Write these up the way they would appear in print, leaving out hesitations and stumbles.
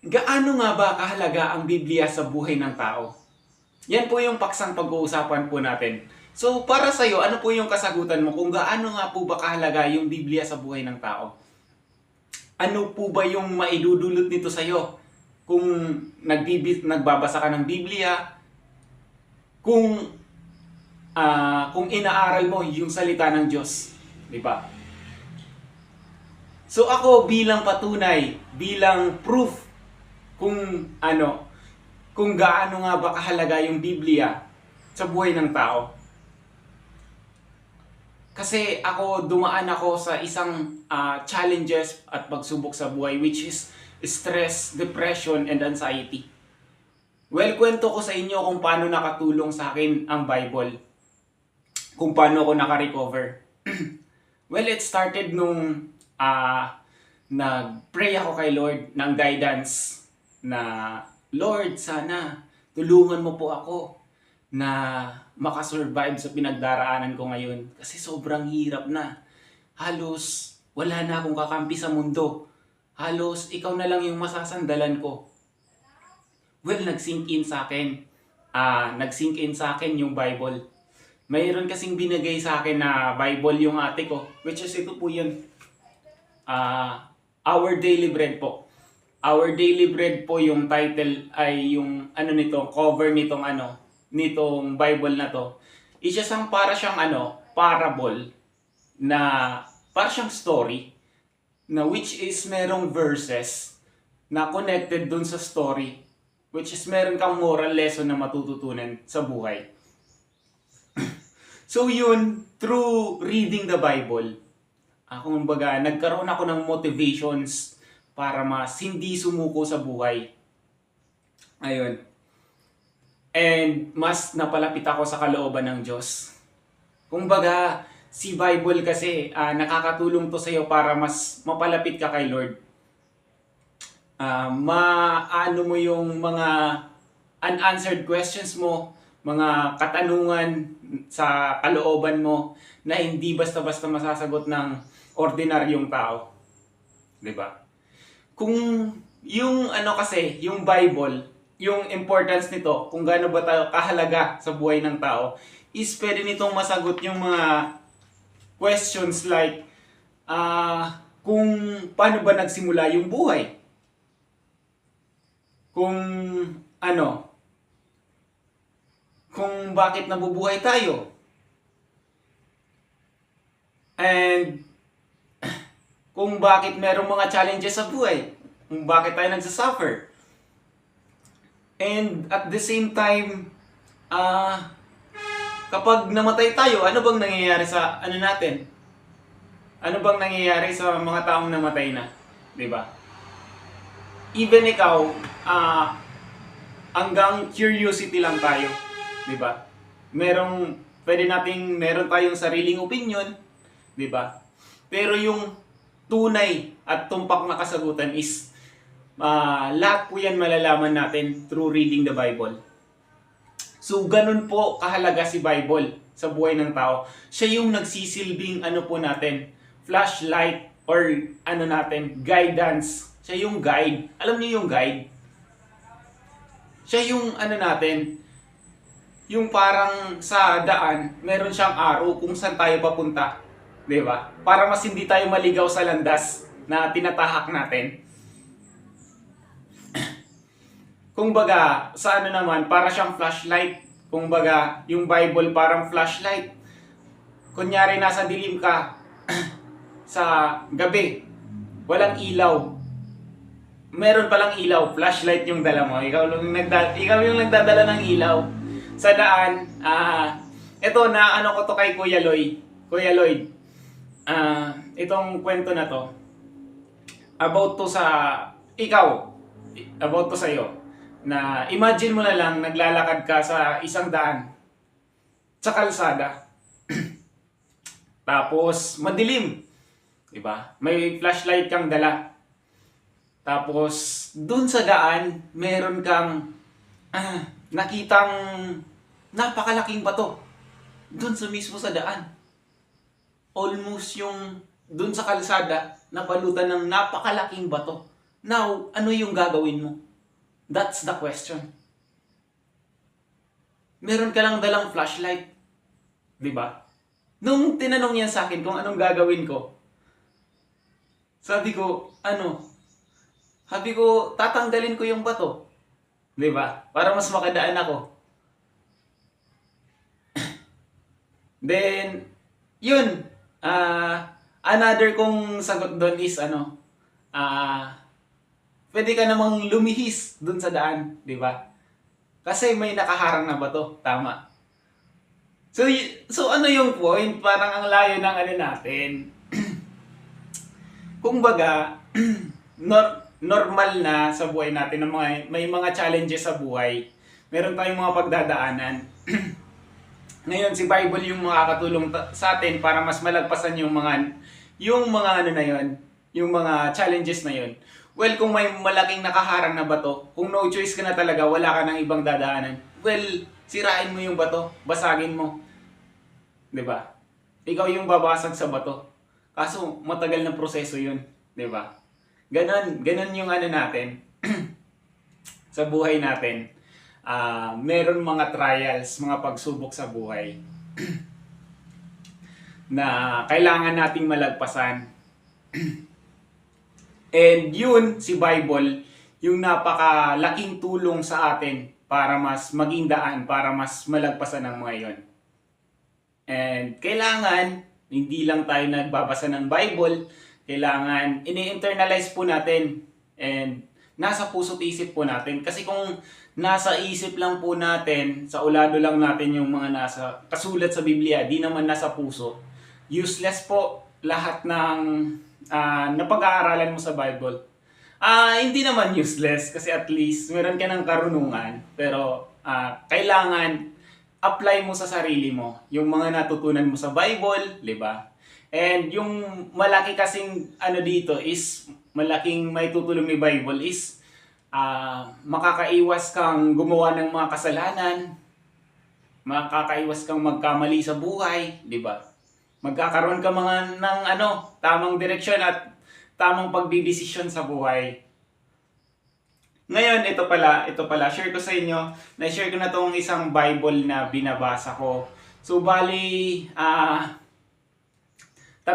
Gaano nga ba kahalaga ang Biblia sa buhay ng tao? Yan po yung paksang pag-uusapan po natin. So, para sa'yo, ano po yung kasagutan mo kung gaano nga po ba kahalaga yung Biblia sa buhay ng tao? Ano po ba yung maidudulot nito sa'yo? Kung nagbabasa ka ng Biblia, kung kung inaaral mo yung salita ng Diyos, di ba? So ako bilang patunay, bilang proof kung kung gaano nga ba kahalaga yung Biblia sa buhay ng tao. Kasi dumaan ako sa isang challenges at pagsubok sa buhay, which is stress, depression, and anxiety. Well, kwento ko sa inyo kung paano nakatulong sa akin ang Bible. Kung paano ako naka-recover. Well, it started nung nag-pray ako kay Lord ng guidance na, Lord, sana tulungan mo po ako na makasurvive sa pinagdaraanan ko ngayon. Kasi sobrang hirap na. Halos wala na akong kakampi sa mundo. Halos ikaw na lang yung masasandalan ko. Well, nag-sink in sa akin. Nag-sink in sa akin yung Bible. Mayroon kasing binigay sa akin na Bible yung ate ko. Which is ito po yun. Our Daily Bread po. Our Daily Bread po yung title ay yung cover nitong Bible na to. Isa siyang para siyang parable na para siyang story na which is merong verses na connected dun sa story, which is meron kang moral lesson na matututunan sa buhay. So yun, through reading the Bible, kumbaga, nagkaroon ako ng motivations para mas hindi sumuko sa buhay. Ayun. And mas napalapit ako sa kalooban ng Diyos. Kumbaga, si Bible kasi nakakatulong to sa'yo para mas mapalapit ka kay Lord. Maano mo yung mga unanswered questions mo, mga katanungan sa kalooban mo na hindi basta-basta masasagot ng ordinaryong tao. 'Di ba? Kung yung yung Bible, yung importance nito, kung gaano ba tayo kahalaga sa buhay ng tao, is pwede nitong masagot yung mga questions like kung paano ba nagsimula yung buhay? Kung kung bakit nabubuhay tayo? And kung bakit merong mga challenges sa buhay? Kung bakit tayo nagsasuffer? And at the same time, kapag namatay tayo, ano bang nangyayari sa natin? Ano bang nangyayari sa mga taong namatay na? 'Di ba? Even ikaw, hanggang curiosity lang tayo, 'di ba? Meron tayong sariling opinion, 'di ba? Pero yung tunay at tumpak na kasagutan is lahat po yan malalaman natin through reading the Bible. So, ganun po kahalaga si Bible sa buhay ng tao. Siya yung nagsisilbing flashlight or guidance. Siya yung guide. Alam niyo yung guide? Siya yung yung parang sa daan, meron siyang arrow kung saan tayo papunta. 'Di ba? Para mas hindi tayo maligaw sa landas na tinatahak natin. Kumbaga, sa naman, para siyang flashlight. Kumbaga, yung Bible parang flashlight. Kunyari, nasa dilim ka sa gabi, walang ilaw. Meron palang ilaw, flashlight yung dala mo. Ikaw yung nagdadala ng ilaw. Sa daan, eto na ko to kay Kuya Lloyd. Kuya Lloyd, itong kwento na to, about to sa'yo. Na imagine mo na lang naglalakad ka sa isang daan sa kalsada. Tapos madilim, 'di ba? May flashlight kang dala. Tapos dun sa daan, meron kang nakitang napakalaking bato. Dun mismo sa daan. Almost yung dun sa kalsada, napalutan ng napakalaking bato. Now, ano yung gagawin mo? That's the question. Meron ka lang dalang flashlight. Di ba? Nung tinanong niya sa akin kung anong gagawin ko, sabi ko, tatanggalin ko yung bato. Di ba? Para mas makadaan ako. Then, yun. Another kong sagot doon is, pwede ka namang lumihis doon sa daan. Di ba? Kasi may nakaharang na bato. Tama. So ano yung point? Parang ang layo ng natin. Kumbaga, normal na sa buhay natin na may mga challenges sa buhay. Meron tayong mga pagdadaanan. Ngayon, si Bible yung makakatulong sa atin para mas malagpasan yung mga yung mga challenges na yun. Well, kung may malaking nakaharang na bato, kung no choice ka na talaga, wala ka ng ibang dadaanan, well, sirain mo yung bato, basagin mo. 'Di ba? Ikaw yung babasag sa bato. Kaso matagal na proseso 'yun, 'di ba? Ganon yung natin sa buhay natin. Meron mga trials, mga pagsubok sa buhay na kailangan nating malagpasan. And yun, si Bible, yung napakalaking tulong sa atin para mas maging daan, para mas malagpasan ang mga yon. And kailangan, hindi lang tayo nagbabasa ng Bible, kailangan ini-internalize po natin and nasa puso't isip po natin. Kasi kung nasa isip lang po natin, sa ulado lang natin yung mga nasa kasulat sa Biblia, di naman nasa puso, useless po lahat ng napag-aaralan mo sa Bible. Hindi naman useless kasi at least meron ka ng karunungan, pero kailangan apply mo sa sarili mo yung mga natutunan mo sa Bible, di ba? And yung malaki kasing dito is malaking may tutulong ni Bible is makakaiwas kang gumawa ng mga kasalanan, makakaiwas kang magkamali sa buhay, di ba? Magkakaroon ka ng tamang direksyon at tamang pagdidesisyon sa buhay. Ngayon, ito pala, share ko sa inyo, na-share ko na tong isang Bible na binabasa ko. So, bali, 3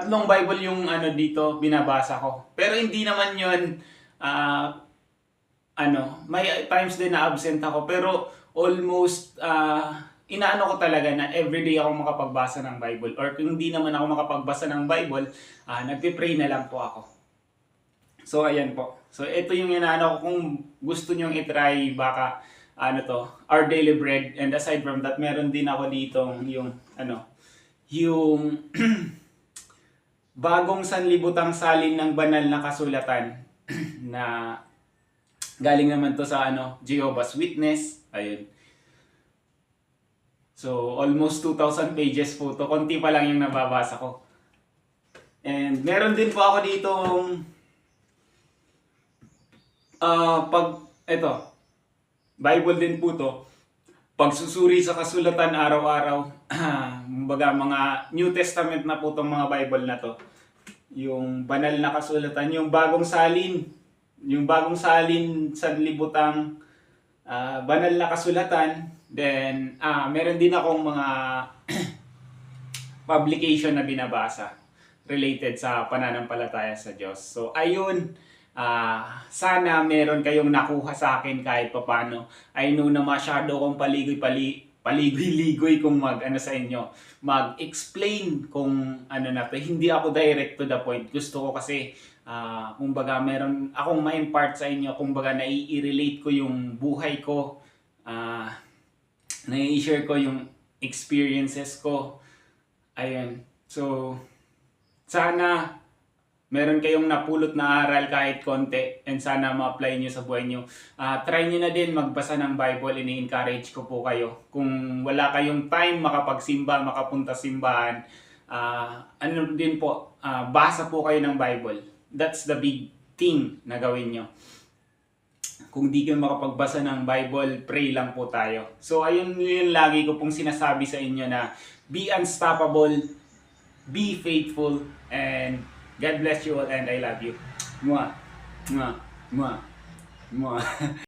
Bible yung dito binabasa ko. Pero hindi naman yun, may times din na absent ako. Pero almost, inaano ko talaga na everyday ako makapagbasa ng Bible. Or kung hindi naman ako makapagbasa ng Bible, nagpipray na lang po ako. So, ayan po. So, ito yung inaano ko. Kung gusto nyong itry, baka, Our Daily Bread. And aside from that, meron din ako dito yung bagong sanlibutang salin ng banal na kasulatan na galing naman to sa Jehovah's Witness. Ayun. So, almost 2,000 pages po to. Konti pa lang yung nababasa ko. And meron din po ako ditong Bible din po to. Pagsusuri sa kasulatan araw-araw. Kumbaga mga New Testament na po tong mga Bible na to. Yung banal na kasulatan, yung bagong salin. Yung bagong salin sa libutang banal na kasulatan. Then, meron din akong mga publication na binabasa related sa pananampalataya sa Diyos. So, ayun. Sana meron kayong nakuha sa akin kahit papano. I know na masyado kong paligoy-ligoy kung sa inyo. Mag-explain kung to. Hindi ako direct to the point. Gusto ko kasi, kumbaga meron akong ma-impart sa inyo. Kumbaga nai-relate ko yung buhay ko. Nai-share ko yung experiences ko. Ayun. So, sana meron kayong napulot na aral kahit konti and sana ma-apply nyo sa buhay nyo. Try nyo na din magbasa ng Bible. Ini-encourage ko po kayo. Kung wala kayong time makapagsimba, makapunta simbahan, din po, basa po kayo ng Bible. That's the big thing na gawin nyo. Kung di kayo makapagbasa ng Bible, pray lang po tayo. So ayun yung lagi ko pong sinasabi sa inyo na be unstoppable, be faithful, and God bless you all and I love you. Mwah. Mwah. Mwah. Mwah.